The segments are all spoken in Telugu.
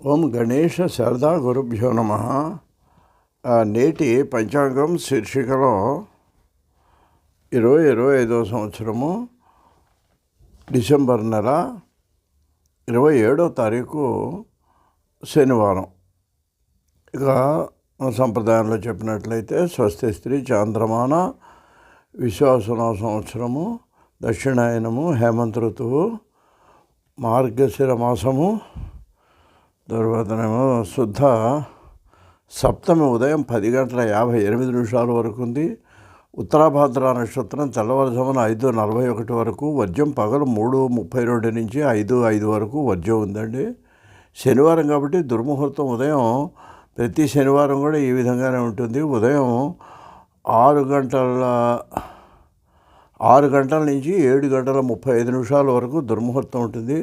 ఓం గణేష శారదా గురుభ్యో నమ. నేటి పంచాంగం శీర్షికలో 2025 సంవత్సరము డిసెంబర్ నెల 27వ తారీఖు శనివారం. ఇక సంప్రదాయంలో చెప్పినట్లయితే స్వస్తి స్త్రీ చాంద్రమాన విశ్వాసన సంవత్సరము, దక్షిణాయనము, హేమంత ఋతువు, మార్గశిర మాసము, తర్వాతనేమో శుద్ధ సప్తమి ఉదయం 10:58 వరకు ఉంది. ఉత్తరాభాద్ర నక్షత్రం తెల్లవారుజామున 5:41 వరకు, వర్జం పగలు 3:32 నుంచి 5:05 వరకు వర్జం ఉందండి. శనివారం కాబట్టి దుర్ముహూర్తం ఉదయం ప్రతి శనివారం కూడా ఈ విధంగానే ఉంటుంది. ఉదయం 6 గంటల నుంచి 7:35 వరకు దుర్ముహూర్తం ఉంటుంది.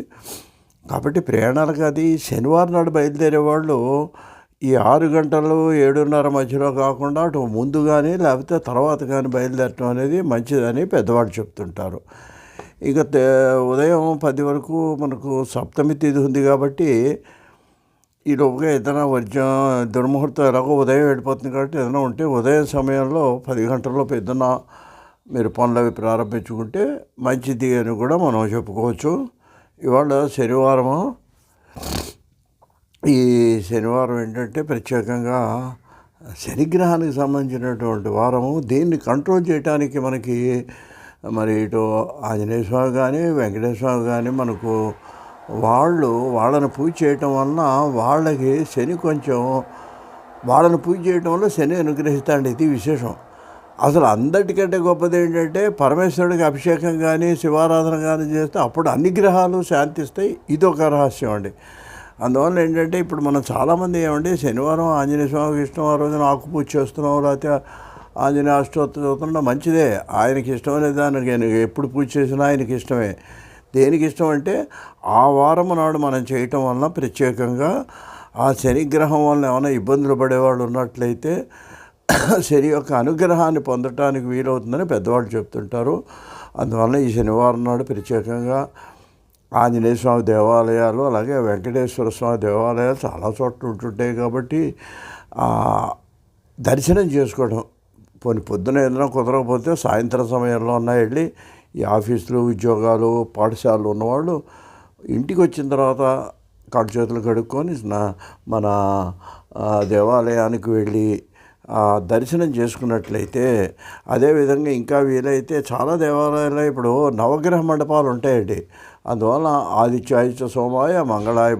కాబట్టి ప్రయాణాలకు అది శనివారం నాడు బయలుదేరే వాళ్ళు ఈ 6 గంటలు 7:30 మధ్యలో కాకుండా అటు ముందు కానీ లేకపోతే తర్వాత కానీ బయలుదేరటం అనేది మంచిదని పెద్దవాళ్ళు చెప్తుంటారు. ఇక ఉదయం 10 వరకు మనకు సప్తమి తిథి ఉంది కాబట్టి ఈలోపుగా ఏదైనా వర్జం దుర్ముహూర్తం ఎలాగో ఉదయం వెళ్ళిపోతుంది కాబట్టి ఏదైనా ఉంటే ఉదయం సమయంలో 10 గంటల్లోపు ఏదైనా మీరు పనులు అవి ప్రారంభించుకుంటే మంచిది అని కూడా మనం చెప్పుకోవచ్చు. ఇవాళ శనివారము. ఈ శనివారం ఏంటంటే ప్రత్యేకంగా శనిగ్రహానికి సంబంధించినటువంటి వారము. దీన్ని కంట్రోల్ చేయడానికి మనకి మరి ఇటు ఆంజనేయ స్వామి కానీ వెంకటేశ్వర స్వామి కానీ మనకు వాళ్ళని పూజ చేయటం వలన వాళ్ళకి శని కొంచెం వాళ్ళని పూజ చేయటం వల్ల శని అనుగ్రహిస్తాడు. ఇది విశేషం. అసలు అందరికంటే గొప్పది ఏంటంటే పరమేశ్వరుడికి అభిషేకం కానీ శివారాధన కానీ చేస్తే అప్పుడు అన్ని గ్రహాలు శాంతిస్తాయి. ఇదొక రహస్యం అండి. అందువల్ల ఏంటంటే ఇప్పుడు మనం చాలామంది ఏమండి శనివారం ఆంజనేయ స్వామికి ఇష్టం, ఆ రోజున ఆకు పూజ చేస్తున్నాం, లేకపోతే ఆంజనేయ అష్టోత్తరం చదువుతున్నా మంచిదే. ఆయనకి ఇష్టం అనేది దానికి ఎప్పుడు పూజ చేసినా ఆయనకి ఇష్టమే. దేనికి ఇష్టం అంటే ఆ వారం నాడు మనం చేయటం వలన ప్రత్యేకంగా ఆ శనిగ్రహం వలన ఏమైనా ఇబ్బందులు పడేవాళ్ళు ఉన్నట్లయితే శని యొక్క అనుగ్రహాన్ని పొందటానికి వీలవుతుందని పెద్దవాళ్ళు చెప్తుంటారు. అందువల్ల ఈ శనివారం నాడు ప్రత్యేకంగా ఆంజనేయ స్వామి దేవాలయాలు అలాగే వెంకటేశ్వర స్వామి దేవాలయాలు చాలా చోట్ల ఉంటుంటాయి కాబట్టి దర్శనం చేసుకోవడం. పొద్దున ఏదైనా కుదరకపోతే సాయంత్రం సమయంలో ఉన్న వెళ్ళి ఈ ఆఫీసులు, ఉద్యోగాలు, పాఠశాలలు ఉన్నవాళ్ళు ఇంటికి వచ్చిన తర్వాత కాళ్ళు చేతులు కడుక్కొని మన దేవాలయానికి వెళ్ళి దర్శనం చేసుకున్నట్లయితే, అదేవిధంగా ఇంకా వీలైతే చాలా దేవాలయాల్లో ఇప్పుడు నవగ్రహ మండపాలు ఉంటాయండి. అందువల్ల ఆదిత్యాయ సోమాయ మంగళాయ